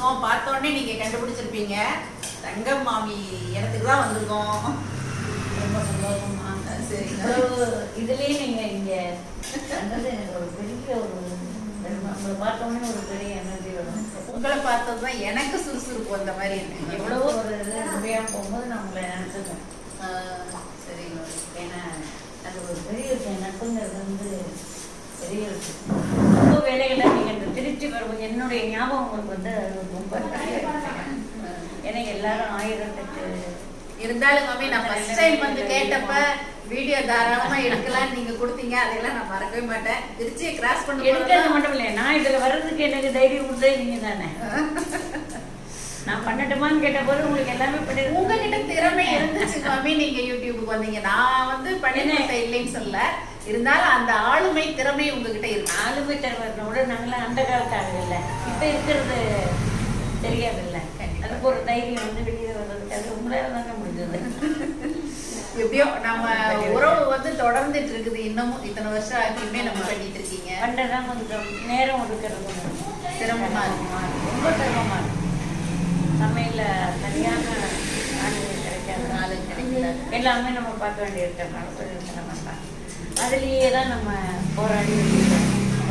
வந்திருக்கோம். பார்த்த உடனே நீங்க கண்டுபிடிச்சிருப்பீங்க. தங்கம் மாமி இடத்துக்கு தான் வந்திருக்கோம். ரொம்ப சந்தோஷமா. சரி, இதுலயே நீங்க இங்க வந்தது எனக்கு ஒரு பெரிய ஒரு உங்களை பார்த்தோன்னே ஒரு பெரிய எனர்ஜி வரும். உங்களை பார்த்ததுதான் எனக்கு சுறுசுறுப்பு வந்த மாதிரி எவ்வளவோ ஒரு இது முடியாமல் போகும்போது நான் உங்களை நினைச்சிருக்கேன். சரிங்க. ஏன்னா அது ஒரு பெரிய விஷயம். நட்புங்கிறது வந்து பெரிய விஷயம். ரொம்ப வேலைகளை நீங்க இந்த திருச்சி வரும்போது என்னுடைய ஞாபகம் உங்களுக்கு வந்து ரொம்ப பெரிய விஷயம். ஏன்னா எல்லாரும் 1008 இருந்தாலும் மாமி நான் ஃபர்ஸ்ட் டைம் வந்து கேட்டப்ப வீடியோ தாராளமா எடுக்கலாம் நீங்க கொடுத்தீங்க. அதெல்லாம் நான் மறக்கவே மாட்டேன். திருச்சியை கிராஸ் பண்ணி எடுக்கிறது மட்டும் இல்லை, நான் இதுல வர்றதுக்கு எனக்கு தைரியம் கொடுத்தே நீங்க தானே. நான் பண்ணட்டுமான்னு கேட்ட போது உங்களுக்கு எல்லாமே பண்ணி உங்ககிட்ட திறமை இருந்துச்சு மாமி. நீங்க யூடியூபுக்கு வந்தீங்க. நான் வந்து பண்ணினேன் இல்லைன்னு சொல்ல. இருந்தாலும் அந்த ஆளுமை திறமை உங்ககிட்ட இருக்கு. ஆளுமை திறமை நாங்களாம் அந்த காலத்து ஆளுங்க இல்லை, இப்ப இருக்கிறது தெரியாது இல்லை. அதுக்கு ஒரு தைரியம் வந்து வெளியே வர்றதுக்கு அது உங்களால தாங்க முடிஞ்சது. எப்படியோ நம்ம உறவு வந்து தொடர்ந்துட்டு இருக்குது. இன்னமும் இத்தனை வருஷம் ஆகியுமே நம்ம பண்ணிட்டு இருக்கீங்க. பண்றதுதான் கொஞ்சம் நேரம் ஒதுக்கிறது சிரமமா இருக்குமா? ரொம்ப சிரமமா இருக்கும். சமையல்ல சரியான ஆளுங்க கிடைக்காது, நாளை கிடைக்கல. எல்லாமே நம்ம பார்க்க வேண்டியிருக்கிறதுனால கொஞ்சம் சிரமம் தான். அதுலேயே தான் நம்ம போராடி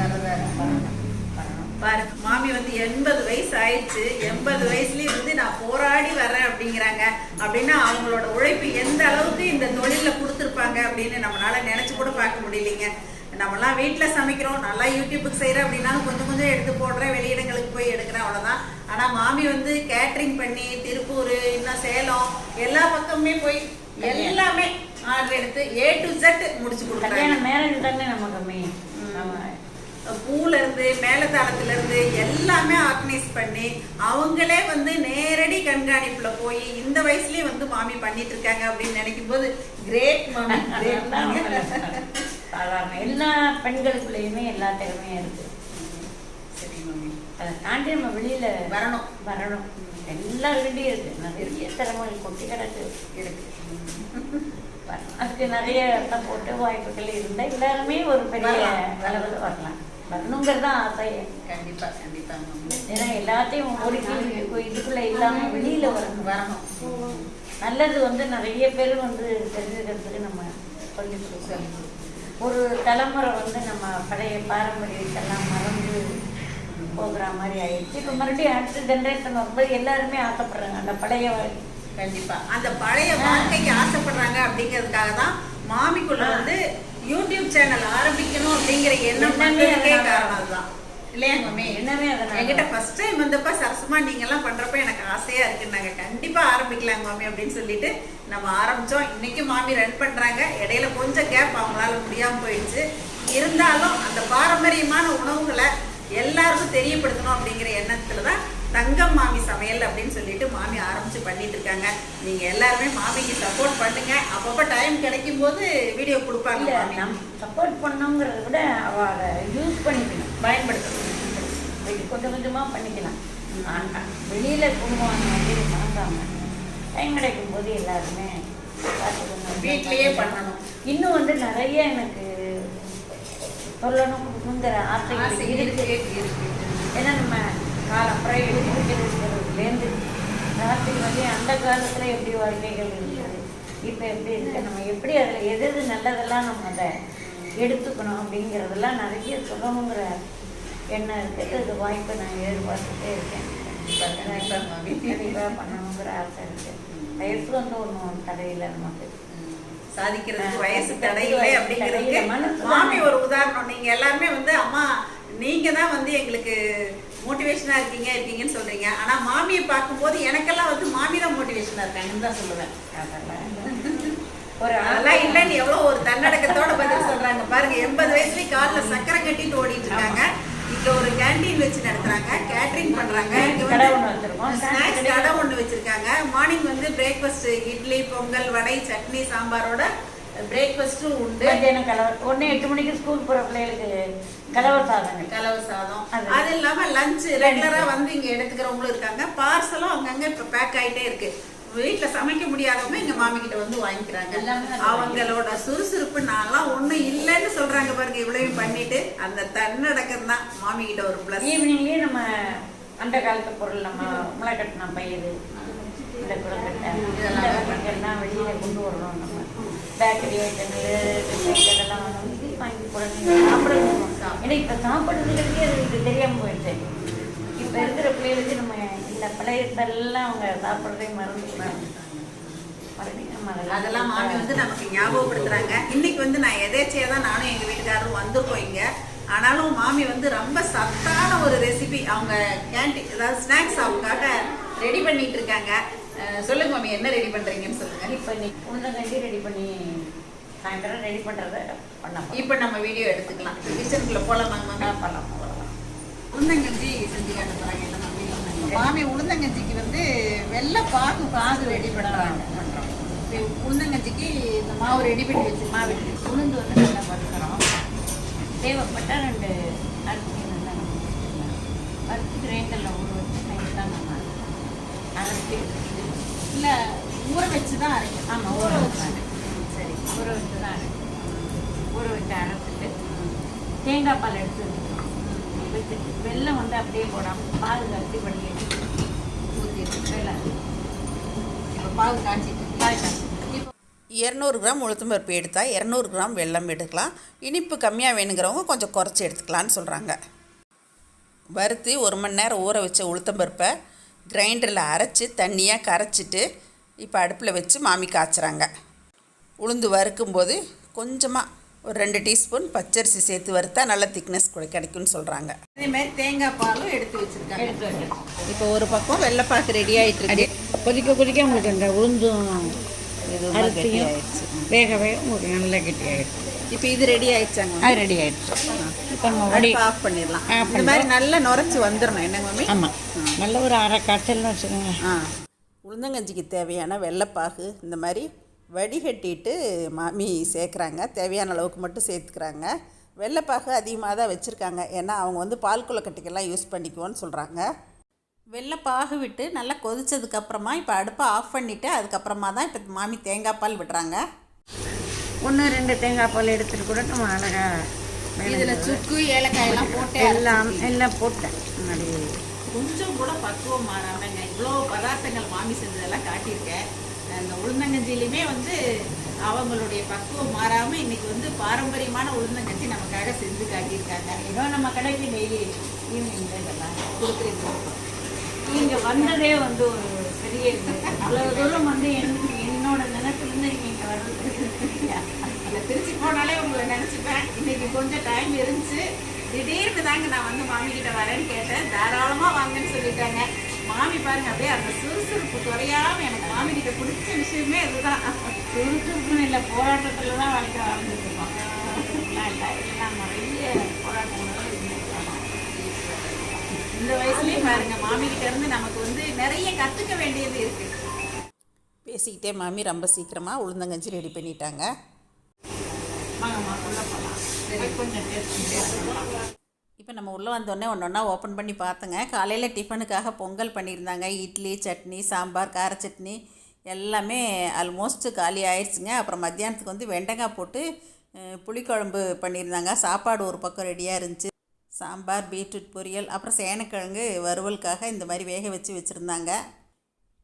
வரணும். பாருங்க, மாமி வந்து 80 வயசு ஆயிடுச்சு. 80 வயசுலயே வந்து நான் போராடி வர்றேன் அப்படிங்கிறாங்க. அப்படின்னா அவங்களோட உழைப்பு எந்த அளவுக்கு இந்த தொழில கொடுத்துருப்பாங்க அப்படின்னு நம்மளால நினைச்சு கூட பார்க்க முடியலைங்க. நம்மலாம் வீட்டுல சமைக்கிறோம், நல்லா யூடியூபுக்கு செய்யறேன் அப்படின்னாலும் கொஞ்சம் கொஞ்சம் எடுத்து போடுறேன், வெளியிடங்களுக்கு போய் எடுக்கிறேன், அவ்வளவுதான். ஆனா மாமி வந்து கேட்டரிங் பண்ணி திருப்பூர், இன்னும் சேலம், எல்லா பக்கமுமே போய் எல்லாமே ஆர்டர் எடுத்து A to Z முடிச்சு கொடுக்குறாங்க. மேரேஜ் தானே நம்ம கம்மி. பூல இருந்து மேலதாளத்துல இருந்து எல்லாமே ஆர்கனைஸ் பண்ணி அவங்களே வந்து நேரடி கண்காணிப்புல போய் இந்த வயசுலயே வந்து மாமி பண்ணிட்டு இருக்காங்க அப்படின்னு நினைக்கும் போது கிரேட் மாமி. சாதாரண எல்லா பெண்களுக்குள்ளயுமே எல்லா திறமையும் இருக்கு. சரி மாமி, அதை தாண்டி நம்ம வெளியில வரணும். எல்லாருக்கிட்டையும் இருக்கு. நிறைய திறமைகள் கொட்டி கிடக்கு இருக்கு. அதுக்கு நிறைய போட்டு வாய்ப்புகள் இருந்தா எல்லாருமே ஒரு பெரிய அளவில் வரலாம். வரணுங்கிறது தான் ஆசை. கண்டிப்பா கண்டிப்பா மாமி. ஏன்னா எல்லாத்தையும் ஒதுக்கி இதுக்குள்ள இல்லாம வெளியில வரணும். நல்லது வந்து நிறைய பேர் வந்து தெரிஞ்சுக்கிறதுக்கு நம்ம சொல்லி கொடுக்கணும். ஒரு தலைமுறை வந்து நம்ம பழைய பாரம்பரியத்தெல்லாம் மறந்து போகிற மாதிரி ஆயிடுச்சு. இப்போ மறுபடியும் அடுத்த ஜென்ரேஷன் வரும்போது எல்லாருமே ஆசைப்படுறாங்க அந்த பழைய வாழ்க்கை. கண்டிப்பா அந்த பழைய வாழ்க்கைக்கு ஆசைப்படுறாங்க. அப்படிங்கிறதுக்காக தான் மாமிக்குள்ள வந்து யூடியூப் சேனல் ஆரம்பிக்கணும் அப்படிங்கிற எண்ணம் காரணம் அதுதான் இல்லையா மாமி? என்னமே என்கிட்ட ஃபர்ஸ்ட் டைம் வந்தப்ப சரசமா நீங்க எல்லாம் பண்றப்ப எனக்கு ஆசையா இருக்குன்னாங்க. கண்டிப்பா ஆரம்பிக்கலாங்க மாமி அப்படின்னு சொல்லிட்டு நம்ம ஆரம்பிச்சோம். இன்னைக்கு மாமி ரன் பண்றாங்க. இடையில கொஞ்சம் கேப் அவங்களால முடியாம போயிடுச்சு. இருந்தாலும் அந்த பாரம்பரியமான உணவுகளை எல்லாருக்கும் தெரியப்படுத்தணும் அப்படிங்கிற எண்ணத்துலதான் தங்கம் மாமி சமையல் அப்படின்னு சொல்லிட்டு மாமி ஆரம்பிச்சு பண்ணிட்டு இருக்காங்க. நீங்க எல்லாருமே மாமிக்கு சப்போர்ட் பண்ணுங்க. அப்பப்ப டைம் கிடைக்கும் போது வீடியோ கொடுப்பாங்க. நம்ம சப்போர்ட் பண்ணோங்கிறத விட அவளை யூஸ் பண்ணிக்கணும், பயன்படுத்தணும். கொஞ்சம் கொஞ்சமா பண்ணிக்கலாம். வெளியில குடும்பம் வந்து மறந்தாம டைம் கிடைக்கும் போது எல்லாருமே வீட்லயே பண்ணணும். இன்னும் வந்து நிறைய எனக்கு சொல்லணும் கொடுக்கணுங்கிற ஆசை இருக்கு. ஏன்னா நம்ம காலப்புறம் எழுதிக்கிறதுலேருந்து ராத்திரி வந்து அந்த காலத்தில் எப்படி வாழ்க்கைகள் இருக்குது, இப்போ எப்படி இருக்கு, நம்ம எப்படி அதில் எது எது நல்லதெல்லாம் நம்ம அதை எடுத்துக்கணும் அப்படிங்கிறதெல்லாம் நிறைய சொல்லணுங்கிற எண்ணம் இருக்குது. அது வாய்ப்பை நான் எதிர்பார்த்துட்டே இருக்கேன். கண்டிப்பாக பண்ணணுங்கிற ஆசை இருக்குது. வயசு வந்து ஒன்றும் தடையில்லை, நமக்கு சாதிக்கிறதுக்கு வயசு தடையில்லை அப்படிங்கிறதுக்கு மாமி ஒரு உதாரணம். நீங்க எல்லாருமே வந்து அம்மா நீங்க தான் வந்து எங்களுக்கு மோட்டிவேஷனா இருக்கீங்கன்னு சொல்றீங்க. ஆனா மாமியை பார்க்கும்போது எனக்கெல்லாம் வந்து மாமி தான் மோட்டிவேஷனா இருக்காங்கன்னு தான் சொல்லுவேன். ஒரு அதெல்லாம் இல்லைன்னு எவ்வளவு ஒரு தன்னடக்கத்தோட பதில் சொல்றாங்க பாருங்க. 80 வயசுலயே காலில் சக்கரை கட்டிட்டு ஓடிட்டு இருக்காங்க. இங்க ஒரு கேண்டீன் வச்சு நடத்துறாங்க, கேட்டரிங் பண்றாங்க. ஸ்நாக்ஸ் கடை ஒண்ணு வச்சிருக்காங்க. மார்னிங் வந்து பிரேக்ஃபாஸ்ட் இட்லி, பொங்கல், வடை, சட்னி, சாம்பாரோட பிரேக்ஃபாஸ்டும் உண்டு. 8 மணிக்கு ஸ்கூல் போற பிள்ளைகளுக்கு கலவர் சாதம். அது இல்லாம லஞ்ச் ரெகுலரா வந்து இங்க எடுத்துக்கிறவங்களும் இருக்காங்க. பார்சலும் அங்கங்க இப்ப பேக் ஆயிட்டே இருக்கு. வீட்டுல சமைக்க முடியாதவங்க எங்க மாமி கிட்ட வந்து வாங்கிக்கிறாங்க. அவங்களோட சுறுசுறுப்பு நான்லாம் ஒண்ணும் இல்லைன்னு சொல்றாங்க பாருங்க. இவ்வளவு பண்ணிட்டு அந்த தன்னடக்கம் தான் மாமி கிட்ட ஒரு பிளஸ். ஈவினிங்லயே நம்ம அந்த காலத்து பொருள் நம்ம முளை கட்டின பயிர், இந்த குளக்கட்டை இதெல்லாம் வெளியில் கொண்டு வரணும். நம்ம பேக்கரி ஐட்டங்கள் இதெல்லாம் வந்து வாங்கி குழந்தைங்க சாப்பிடணும். ஏன்னா இப்போ சாப்பிட்றதுக்கே அது தெரியாமல் போயிடுச்சு. இப்போ இருக்கிற பிள்ளைகளுக்கு நம்ம இந்த பழையத்தெல்லாம் அவங்க சாப்பிட்றதே மறந்துக்கிறாங்க. அதெல்லாம் மாமி வந்து நமக்கு ஞாபகப்படுத்துறாங்க. இன்னைக்கு வந்து நான் எதேச்சியாக தான் நானும் எங்கள் வீட்டுக்காரரும் வந்திருக்கோம் இங்கே. ஆனாலும் மாமி வந்து ரொம்ப சத்தான ஒரு ரெசிபி அவங்க கேன்டீன் அதாவது ஸ்நாக்ஸ் ஷாப்புக்காக ரெடி பண்ணிட்டு இருக்காங்க. சொல்லுங்க மாமி, என்ன ரெடி பண்ணுறீங்கன்னு சொல்லுங்க. இப்போ இன்னைக்கு உளுந்தங்கஞ்சி ரெடி பண்ணி சாயந்தரம் ரெடி பண்ணுறத பண்ணலாம். இப்போ நம்ம வீடியோ எடுத்துக்கலாம். கிச்சனுக்குள்ளே போகலாமாங்க மாமி? பண்ணலாம். உளுந்தங்கஞ்சி செஞ்சு காட்ட போகிறாங்க இல்லை மாமி? மாமி உளுந்தங்கஞ்சிக்கு வந்து வெள்ளை பாகு ரெடி பண்ணுறாங்க. உளுந்தங்கஞ்சிக்கு இந்த மாவு ரெடி பண்ணி வச்சு மாவு உளுந்து வந்து நல்லா வறுக்கிறோம். தேவைப்பட்டால் 2 அரிசி நல்லா வறுத்து கிரைண்டரில் ஊற வச்சு நைட்டாக நம்ம அரைச்சி இல்லை ஊற வச்சு தான் அரைக்கும். ஆமாம், ஊற வச்சு தான் சரி ஊற வச்சு தான் அரைக்கும். ஊற வச்சு அரைச்சிட்டு தேங்காய் பால் எடுத்து வச்சுட்டு வெல்லம் வந்து அப்படியே போடாமல் பால் காய்ச்சி பண்ணி ஊற்றிட்டு வெள்ளம் இப்போ பால் காய்ச்சிட்டு 200 கிராம் உளுத்தம்பருப்பு எடுத்தால் 200 கிராம் வெல்லம் எடுக்கலாம். இனிப்பு கம்மியாக வேணுங்கிறவங்க கொஞ்சம் குறைச்சி எடுத்துக்கலான்னு சொல்கிறாங்க. வறுத்து 1 மணி நேரம் ஊற வச்ச உளுத்தம்பருப்பை கிரைண்டரில் அரைச்சி தண்ணியாக கரைச்சிட்டு இப்போ அடுப்பில் வச்சு மாமி காய்ச்சுறாங்க. உளுந்து வறுக்கும்போது கொஞ்சமாக ஒரு 2 டீஸ்பூன் பச்சரிசி சேர்த்து வறுத்தா நல்ல திக்னஸ் கிடைக்கும்னு சொல்கிறாங்க. அதேமாதிரி தேங்காய் பாலும் எடுத்து வச்சுருக்காங்க. எடுத்து வச்சு இப்போ ஒரு பக்கம் வெள்ளைப்பாக்கு ரெடி ஆகிட்டு இருக்கு. கொதிக்க உங்களுக்கு இந்த உளுந்தும் அரிசியும் வேக உங்களுக்கு நல்லா கெட்டி ஆகிடுச்சு. இப்போ இது ரெடி ஆயிடுச்சாங்க? அது ரெடி ஆகிடுச்சு. இப்போ நம்ம ஆஃப் பண்ணிடலாம். இந்த மாதிரி நல்லா நுரைச்சி வந்துடணும் என்னங்க மாமி? ஆமாம், நல்ல ஒரு அரை காய்ச்சல்னு வச்சுக்கோங்க. உளுந்தங்கஞ்சிக்கு தேவையான வெள்ளைப்பாகு இந்த மாதிரி வடிகட்டிட்டு மாமி சேர்க்குறாங்க. தேவையான அளவுக்கு மட்டும் சேர்த்துக்கிறாங்க. வெள்ளைப்பாகு அதிகமாக தான் வச்சுருக்காங்க. ஏன்னா அவங்க வந்து பால் கொழுக்கட்டைக்கெல்லாம் யூஸ் பண்ணிக்குவோன்னு சொல்கிறாங்க. வெள்ளைப்பாகு விட்டு நல்லா கொதித்ததுக்கப்புறமா இப்போ அடுப்பை ஆஃப் பண்ணிவிட்டு அதுக்கப்புறமா தான் இப்போ மாமி தேங்காய் பால் விடுறாங்க. 1-2 தேங்காய் பால் எடுத்துகிட்டு கூட நம்ம அழகாக இதில் சுக்கு ஏலக்காயெல்லாம் போட்டு எல்லாம் போட்டேன். முன்னாடி கொஞ்சம் கூட பக்குவம் மாறாமங்க இவ்வளோ பதார்த்தங்கள் மாமி செஞ்சதெல்லாம் காட்டியிருக்கேன். அந்த உளுந்தங்கஞ்சிலையுமே வந்து அவங்களுடைய பக்குவம் மாறாமல் இன்றைக்கி வந்து பாரம்பரியமான உளுந்தங்கஞ்சி நமக்காக செஞ்சு காட்டியிருக்காங்க. ஏதோ நம்ம கடைக்கு டெய்லி ஈவினிங் இதெல்லாம் கொடுக்குறீங்க. நீங்கள் வந்ததே வந்து ஒரு பெரிய அவ்வளோ தூரம் வந்து என்னோட நினைப்பிலேருந்து நீங்கள் இங்கே வர்றது இல்லை, திருச்சி போனாலே உங்களை நினச்சிப்பேன். இன்றைக்கி கொஞ்சம் டைம் இருந்துச்சு. திடீர்னு தாங்க நான் வந்து மாமிக்கிட்ட வரேன்னு கேட்டேன். தாராளமாக வாங்கன்னு சொல்லிட்டாங்க. மாமி பாருங்க அப்படியே அந்த சுறுசுறுப்பு குறையாமல் எனக்கு மாமிக்கிட்ட பிடிச்ச விஷயமே இதுதான். சுறுசுறுப்புன்னு இல்லை, போராட்டத்தில் தான் வாழ்க்கை வாழ்ந்துட்டுருக்கோம். எல்லாம் நிறைய போராட்டங்கள் இந்த வயசுலேயும் பாருங்க மாமிக்கிட்ட இருந்து நமக்கு வந்து நிறைய கற்றுக்க வேண்டியது இருக்குது. பேசிக்கிட்டே மாமி ரொம்ப சீக்கிரமாக உளுந்தங்கஞ்சி ரெடி பண்ணிட்டாங்க. இப்போ நம்ம உள்ளே வந்தோடனே ஒன்றா ஓப்பன் பண்ணி பார்த்தோங்க. காலையில் டிஃபனுக்காக பொங்கல் பண்ணியிருந்தாங்க. இட்லி, சட்னி, சாம்பார், கார சட்னி எல்லாமே ஆல்மோஸ்ட் காலி ஆயிடுச்சுங்க. அப்புறம் மத்தியானத்துக்கு வந்து வெண்டைக்காய் போட்டு புளிக்குழம்பு பண்ணியிருந்தாங்க. சாப்பாடு ஒரு பக்கம் ரெடியாக இருந்துச்சு. சாம்பார், பீட்ரூட் பொரியல், அப்புறம் சேனக்கிழங்கு வறுவலுக்காக இந்த மாதிரி வேக வச்சுருந்தாங்க.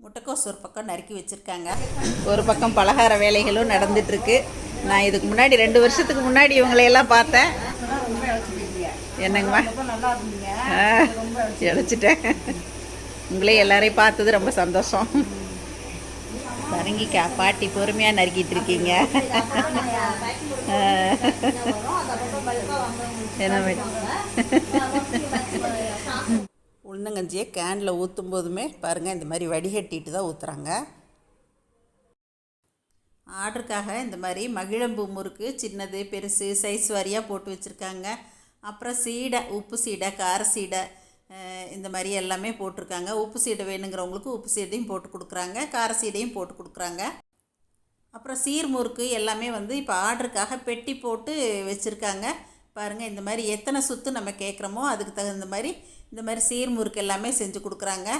முட்டைக்கோஸ் ஒரு பக்கம் நறுக்கி வச்சுருக்காங்க. ஒரு பக்கம் பலகார வேலைகளும் நடந்துகிட்ருக்கு. நான் இதுக்கு முன்னாடி 2 வருஷத்துக்கு முன்னாடி இவங்களையெல்லாம் பார்த்தேன். என்னங்கம்மா? இழைச்சிட்டேன். உங்களே எல்லாரையும் பார்த்தது ரொம்ப சந்தோஷம். பரங்கிக்காய் பாட்டி பொறுமையாக நறுக்கிட்டு இருக்கீங்க. உளுந்தங்கஞ்சியை கேனில் ஊற்றும் போதுமே பாருங்கள் இந்த மாதிரி வடிகட்டிட்டு தான் ஊற்றுறாங்க. ஆர்டருக்காக இந்த மாதிரி மகிழம்பூ முறுக்கு சின்னது பெருசு சைஸ் வாரியாக போட்டு வச்சுருக்காங்க. அப்புறம் சீடை, உப்பு சீடை, கார சீடை இந்த மாதிரி எல்லாமே போட்டிருக்காங்க. உப்பு சீடை வேணுங்கிறவங்களுக்கு உப்பு சீடையும் போட்டு கொடுக்குறாங்க, கார சீடையும் போட்டு கொடுக்குறாங்க. அப்புறம் சீர் முறுக்கு எல்லாமே வந்து இப்போ ஆர்டருக்காக பெட்டி போட்டு வச்சுருக்காங்க. பாருங்கள் இந்த மாதிரி எத்தனை சுற்று நம்ம கேட்குறோமோ அதுக்கு தகுந்த மாதிரி இந்த மாதிரி சீர் முறுக்கு எல்லாமே செஞ்சு கொடுக்குறாங்க.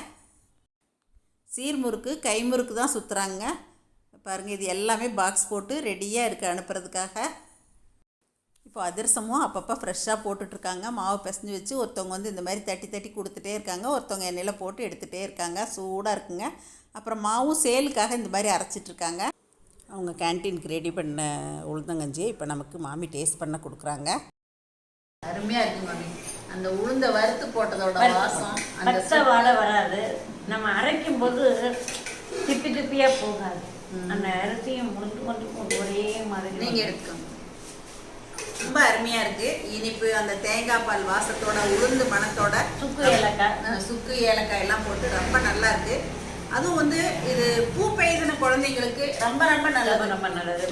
சீர் முறுக்கு கை முறுக்கு தான் சுற்றுறாங்க. பாருங்கள் இது எல்லாமே பாக்ஸ் போட்டு ரெடியாக இருக்குது அனுப்புறதுக்காக. இப்போ அதிரசமும் அப்பப்போ ஃப்ரெஷ்ஷாக போட்டுட்ருக்காங்க. மாவு பிசைஞ்சு வச்சு ஒருத்தவங்க வந்து இந்த மாதிரி தட்டி தட்டி கொடுத்துட்டே இருக்காங்க, ஒருத்தவங்க எண்ணெயில் போட்டு எடுத்துகிட்டே இருக்காங்க. சூடாக இருக்குங்க. அப்புறம் மாவும் சேலுக்காக இந்த மாதிரி அரைச்சிட்ருக்காங்க. அவங்க கேன்டீனுக்கு ரெடி பண்ண உளுந்தங்கஞ்சியை இப்போ நமக்கு மாமி டேஸ்ட் பண்ண கொடுக்குறாங்க. அருமையாக இருக்குது மாமி. அந்த உளுந்த வறுத்து போட்டதோட வாசம், பச்சை வாடை வராது. நம்ம அரைக்கும் போது திப்பி திப்பியாக போகாது. அந்த அரிசியும் முழுந்து ஒரே மாதிரி நீங்கள் எடுத்துக்கோங்க. ரொம்ப அருமையாக இருக்குது. இனிப்பு, அந்த தேங்காய் பால் வாசத்தோட, உளுந்து மணத்தோட, சுக்கு ஏலக்காய் எல்லாம் போட்டு ரொம்ப நல்லா இருக்குது. அதுவும் வந்து இது பூ பெய்தின குழந்தைங்களுக்கு ரொம்ப ரொம்ப நல்லது. ரொம்ப நல்லது.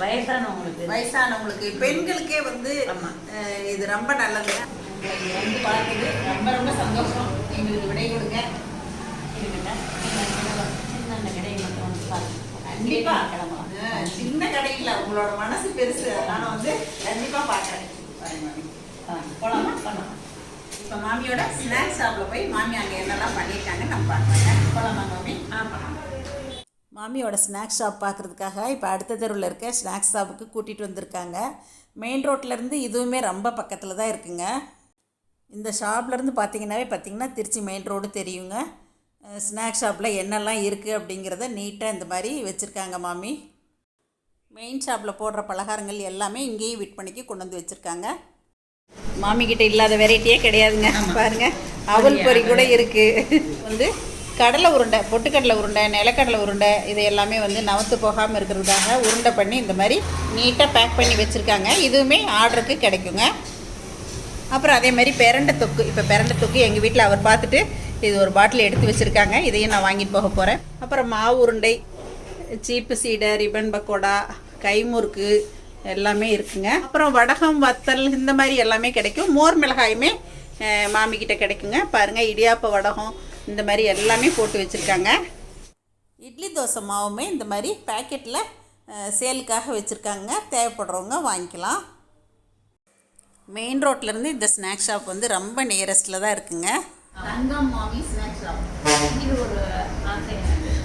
வயசானவங்களுக்கு பெண்களுக்கே வந்து இது ரொம்ப நல்லது. வந்து பார்த்தது ரொம்ப ரொம்ப சந்தோஷம். எங்களுக்கு விடை கொடுங்க. சின்ன கடை மட்டும் வந்து பாருங்க. கண்டிப்பாக கிளம்பலாம். சின்ன கடையில் உங்களோட மனசு பெருசு. நான் வந்து கண்டிப்பாக பார்க்குறேன். போகலாமா? பண்ணலாம். இப்போ மாமியோட ஸ்நாக்ஸ் ஷாப்பில் போய் மாமி அங்கே என்னெல்லாம் பண்ணியிருக்காங்க நம்ம பார்க்குறேன். போகலாமா மாமி? பண்ணலாம். மாமியோட ஸ்நாக்ஸ் ஷாப் பார்க்குறதுக்காக இப்போ அடுத்த தெருவில் இருக்க ஸ்நாக்ஸ் ஷாப்புக்கு கூட்டிகிட்டு வந்திருக்காங்க. மெயின் ரோட்லேருந்து இதுவுமே ரொம்ப பக்கத்தில் தான் இருக்குங்க. இந்த ஷாப்லேருந்து பார்த்தீங்கன்னா திருச்சி மெயின் ரோடு தெரியுங்க. ஸ்நாக்ஸ் ஷாப்பில் என்னெல்லாம் இருக்குது அப்படிங்கிறத நீட்டாக இந்த மாதிரி வச்சுருக்காங்க மாமி. மெயின் ஷாப்பில் போடுற பலகாரங்கள் எல்லாமே இங்கேயும் விற்பனைக்கு கொண்டு வந்து வச்சுருக்காங்க. மாமிக்கிட்ட இல்லாத வெரைட்டியே கிடையாதுங்க. பாருங்கள், அவல் பொரி கூட இருக்குது. வந்து கடலை உருண்டை, பொட்டுக்கடலை உருண்டை, நிலக்கடலை உருண்டை, இது எல்லாமே வந்து நவத்து போகாமல் இருக்கிறதுக்காக உருண்டை பண்ணி இந்த மாதிரி நீட்டாக பேக் பண்ணி வச்சுருக்காங்க. இதுவுமே ஆர்டருக்கு கிடைக்குங்க. அப்புறம் அதே மாதிரி பெரண்டை தொக்கு. இப்போ பெரண்டை தொக்கு எங்கள் வீட்டில் அவர் பார்த்துட்டு இது ஒரு பாட்டில் எடுத்து வச்சுருக்காங்க. இதையும் நான் வாங்கிட்டு போக போகிறேன். அப்புறம் மாவு உருண்டை, சீப்பு சீடை, ரிப்பன் பக்கோடா, கைமுறுக்கு எல்லாமே இருக்குங்க. அப்புறம் வடகம், வத்தல் இந்த மாதிரி எல்லாமே கிடைக்கும். மோர் மிளகாயுமே மாமிக்கிட்ட கிடைக்குங்க. பாருங்கள், இடியாப்ப வடகம் இந்த மாதிரி எல்லாமே போட்டு வச்சுருக்காங்க. இட்லி தோசை மாவுமே இந்த மாதிரி பேக்கெட்டில் சேலுக்காக வச்சுருக்காங்க. தேவைப்படுறவங்க வாங்கிக்கலாம். மெயின் ரோட்லேருந்து இந்த ஸ்நாக்ஸ் ஷாப் வந்து ரொம்ப நியரஸ்ட்டில் தான் இருக்குங்க. தங்கம் மாமி ஸ்நாக்ஸ் ஷாப். இது ஒரு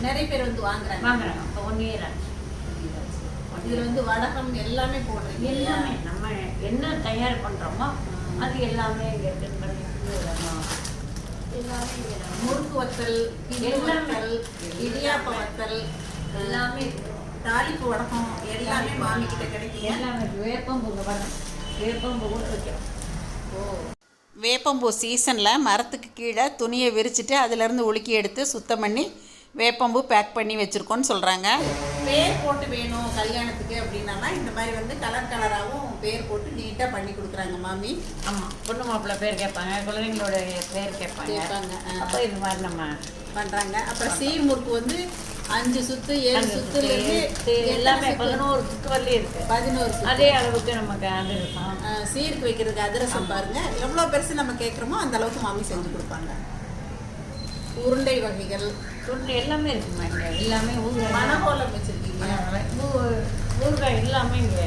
நிறைய பேர் வந்து வாங்குறாங்க. இப்போ 1 இயர் ஆச்சு. இதில் வந்து வடகம் எல்லாமே போடுறீங்க. எல்லாமே நம்ம என்ன தயார் பண்ணுறோமோ அது எல்லாமே இங்கே முறுக்கு வத்தல், வத்தல், இடியாப்ப வத்தல் எல்லாமே, தாளிப்பு வடகம் எல்லாமே மாமிக்கிட்ட கிடைக்கும். எல்லாமே வேப்பம்பூ வரும். வேப்பம்பூ கூட வைக்கிறோம். வேப்பம்பூ சீசனில் மரத்துக்கு கீழே துணியை விரிச்சிட்டு அதிலேருந்து உலுக்கி எடுத்து சுத்தம் பண்ணி வேப்பம்பூ பேக் பண்ணி வச்சுருக்கோன்னு சொல்கிறாங்க. பேர் போட்டு வேணும் கல்யாணத்துக்கு அப்படின்னா இந்த மாதிரி வந்து கலர் கலராகவும் பேர் போட்டு நீட்டாக பண்ணி கொடுக்குறாங்க மாமி. ஆமாம், பொண்ணு மாப்பிள்ளை பேர் கேட்பாங்க, குழந்தைங்களோட பேர் கேட்பாங்க. அப்போ இது மாதிரி நம்ம பண்ணுறாங்க. அப்புறம் சீர்முறுக்கு வந்து 5 சுத்து 7 சுத்துலேருந்து எல்லாமே 11 சுத்து வரலையும் இருக்குது. 11 சுத்து. அதே அளவுக்கு நமக்கு அதிரசம், சீருக்கு வைக்கிறதுக்கு அதிரசம் பாருங்கள் எவ்வளோ பெருசு நம்ம கேட்குறோமோ அந்த அளவுக்கு மாமி செஞ்சு கொடுப்பாங்க. உருண்டை வகைகள் எல்லாமே இருக்குமா இங்கே. எல்லாமே மணக்கோலம் வச்சுருக்கீங்க. ஊறுகாய் எல்லாமே இங்கே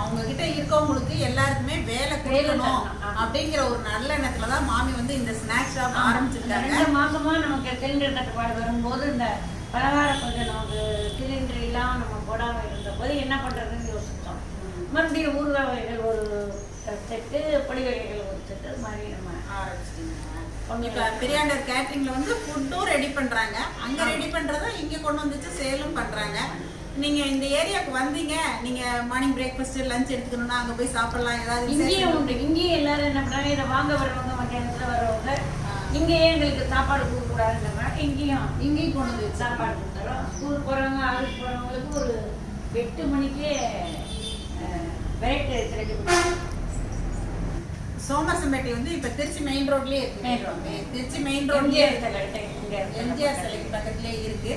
அவங்கக்கிட்ட இருக்கவங்களுக்கு எல்லாருக்குமே வேலை கொடுக்கணும் அப்படிங்கிற ஒரு நல்ல எண்ணத்தில் தான் மாமி வந்து இந்த ஸ்நாக்ஸ் ஷாப் ஆரம்பிச்சிருக்காங்க. 2 மாதமாக நமக்கு சிலிண்டர் தட்டுப்பாடு வரும்போது இந்த பலகார கொஞ்சம் நமக்கு சிலிண்டர் இல்லாமல் நம்ம போடாமல் இருந்தபோது என்ன பண்ணுறதுன்னு யோசித்தோம். மறுபடியும் ஊறுகாய் வகைகள் ஒரு செட்டு, பொடி வகைகள் ஒரு செட்டு, அது மாதிரி நம்ம ஆரம்பிச்சிட்டிங்க. இப்போ பெரியாண்டர் கேட்ரிங்கில் வந்து ஃபுட்டும் ரெடி பண்ணுறாங்க. அங்கே ரெடி பண்ணுறத இங்கே கொண்டு வந்துச்சு சேலும் பண்ணுறாங்க. நீங்கள் இந்த ஏரியாவுக்கு வந்தீங்க, நீங்கள் மார்னிங் பிரேக்ஃபாஸ்ட்டு லஞ்ச் எடுத்துக்கணுன்னா அங்கே போய் சாப்பிட்லாம். ஏதாவது இங்கேயும் உண்டு. இங்கேயும் எல்லாரும் என்ன பண்ணுறாங்க, இதை வாங்க வர்றவங்க, மத்தியானத்தில் வர்றவங்க இங்கேயே எங்களுக்கு சாப்பாடு கொடுக்கக்கூடாதுன்ற இங்கேயும் கொண்டு வந்து சாப்பாடு கொடுத்துறோம். ஸ்கூல் போகிறவங்க, ஆஃபீஸ் போகிறவங்களுக்கு ஒரு 8 மணிக்கே வெரைட்டி ரெடி பண்ணுறோம். சோமசம்பேட்டை வந்து இப்போ திருச்சி மெயின் ரோட்லேயே இருக்கு. திருச்சி மெயின் ரோட்லேயே எம்ஜிஆர் சிலைக்கு பக்கத்துலேயே இருக்கு.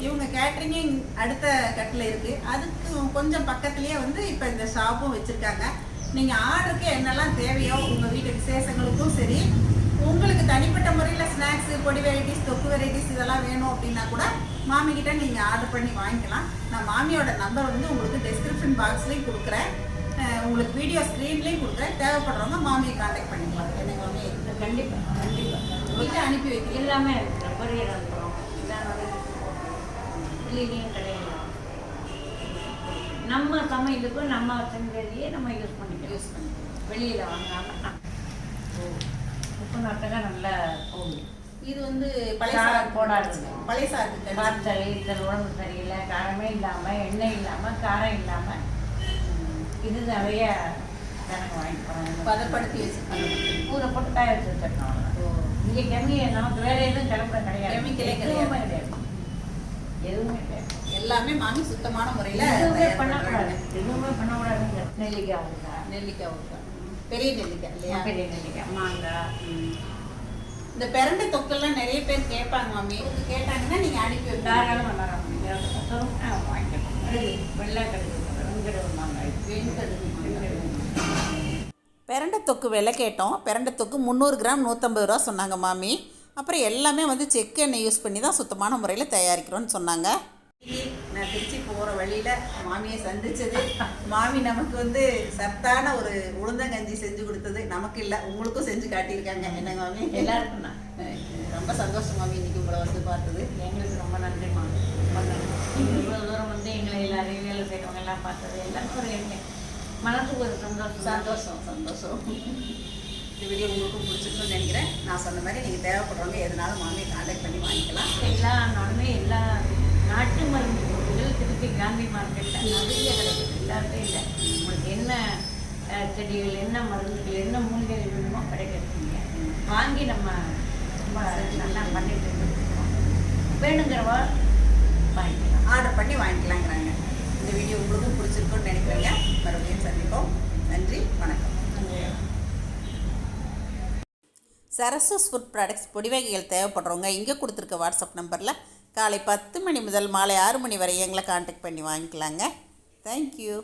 இவங்க கேட்ரிங்கும் அடுத்த கட்டில் இருக்கு. அதுக்கு கொஞ்சம் பக்கத்துலேயே வந்து இப்போ இந்த ஷாப்பும் வச்சுருக்காங்க. நீங்கள் ஆர்டருக்கு என்னெல்லாம் தேவையோ உங்கள் வீட்டு விசேஷங்களுக்கும் சரி, உங்களுக்கு தனிப்பட்ட முறையில் ஸ்நாக்ஸு, பொடி வெரைட்டிஸ், தொக்கு வெரைட்டிஸ் இதெல்லாம் வேணும் அப்படின்னா கூட மாமிக்கிட்ட நீங்கள் ஆர்டர் பண்ணி வாங்கிக்கலாம். நான் மாமியோட நம்பர் வந்து உங்களுக்கு டிஸ்கிரிப்ஷன் பாக்ஸ்லேயும் கொடுக்குறேன், உங்களுக்கு வீடியோ ஸ்க்ரீன்லேயும் கொடுக்குறேன். தேவைப்படுறவங்க மாமியை கான்டாக்ட் பண்ணிக்கலாம். என்ன மாமி? கண்டிப்பாக வீட்டை அனுப்பி வைக்கிறேன். எல்லாமே இருக்குது. கொரியர் அனுப்புகிறோம். இல்லையும் கிடையாது. நம்ம சமையலுக்கும் நம்ம செஞ்சதையே நம்ம யூஸ் பண்ணிக்கலாம். யூஸ் பண்ணிக்கலாம். வெளியில் வாங்காம உப்பு நாட்டங்க நல்லா போகுது. இது வந்து காரம் போடாது. பழைய சாருக்கு காய்ச்சல் இதல் உடம்பு சரியில்லை, காரமே இல்லாமல் எண்ணெய் இல்லாமல் காரம் இல்லாமல் இது நிறைய எனக்கு வாங்கி போகிறாங்க. பதப்படுத்தி வச்சு ஊரை போட்டு காய வச்சு வச்சிருக்கோம். இங்கே கம்மி நமக்கு வேற எதுவும் கிளம்ப கிடையாது. கெமிக்கலே எதுவுமே கிடையாது. எதுவுமே கிடையாது. எல்லாமே மாமி சுத்தமான முறையில் எதுவுமே பண்ணக்கூடாது. எதுவுமே பண்ணக்கூடாதுங்க. நெல்லிக்காய் ஊறுகாய், நெல்லிக்காய் ஊறுகாய், பெரிய நெல்லிக்காய் இல்லையா? பெரிய நெல்லிக்காய், மாங்காய். இந்த பிரண்டை தொக்கெல்லாம் நிறைய பேர் கேட்பாங்க மாமி. கேட்டாங்கன்னா நீங்கள் அனுப்பி வைப்பீங்க. தாராளமாக வாங்கிக்கலாம். வெள்ளை கடுகு, வெண்கடுகு மாங்காய், பிரண்டை தொக்கு விலை கேட்டோம். பிரண்டை தொக்கு 300 கிராம் 150 ரூபா சொன்னாங்க மாமி. அப்புறம் எல்லாமே வந்து செக்கு எண்ணெய் யூஸ் பண்ணி தான் சுத்தமான முறையில் தயாரிக்கிறோன்னு சொன்னாங்க. நான் திருச்சி போகிற வழியில் மாமியை சந்திச்சது, மாமி நமக்கு வந்து சத்தான ஒரு உளுந்தங்கஞ்சி செஞ்சு கொடுத்தது, நமக்கு இல்லை உங்களுக்கும் செஞ்சு காட்டியிருக்காங்க. என்னங்க மாமி? எல்லாருக்கும் தான் ரொம்ப சந்தோஷம் மாமி இன்னைக்கு உங்களை வந்து பார்த்தது. எங்களுக்கு ரொம்ப நன்றிமா. ரொம்ப நன்றி. இவ்வளோ தூரம் வந்து எங்களை எல்லாரையும் வேலை செய்கிறவங்க எல்லாம் பார்த்தது எல்லாமே ஒரு மனசுக்கு ஒரு சந்தோஷம். சந்தோஷம் சந்தோஷம். இந்த வீடியோ உங்களுக்கும் பிடிச்சிருக்குன்னு நினைக்கிறேன். நான் சொன்ன மாதிரி நீங்கள் தேவைப்படுறவங்க எதனாலும் மாமியை கான்டாக்ட் பண்ணி வாங்கிக்கலாம். எல்லா நாளுமே எல்லா நாட்டு மருந்து பொருட்கள் திருச்சி காந்தி மார்க்கெட்டில் நிறைய கிடைக்குது. எல்லாத்தையும் இல்லை, உங்களுக்கு என்ன செடிகள், என்ன மருந்துகள், என்ன மூலிகைகள் வேணுமோ கிடைக்கிறதுங்க. வாங்கி நம்ம ரொம்ப நல்லா பண்ணிட்டு இருக்கோம். வேணுங்கிறவா வாங்கிக்கலாம், ஆர்டர் பண்ணி வாங்கிக்கலாங்கிறாங்க. இந்த வீடியோ உங்களுக்கும் பிடிச்சிருக்குன்னு நினைக்கிறேங்க. மறுபடியும் சந்திப்போம். நன்றி, வணக்கம். சரஸ்வஸ் ஃபுட் ப்ராடக்ட்ஸ் பொடி வகைகள் தேவைப்படுறவங்க இங்கே கொடுத்துருக்க வாட்ஸ்அப் நம்பரில் காலை 10 மணி முதல் மாலை 6 மணி வரை எங்களை கான்டாக்ட் பண்ணி வாங்கிக்கலாங்க. தேங்க்யூ.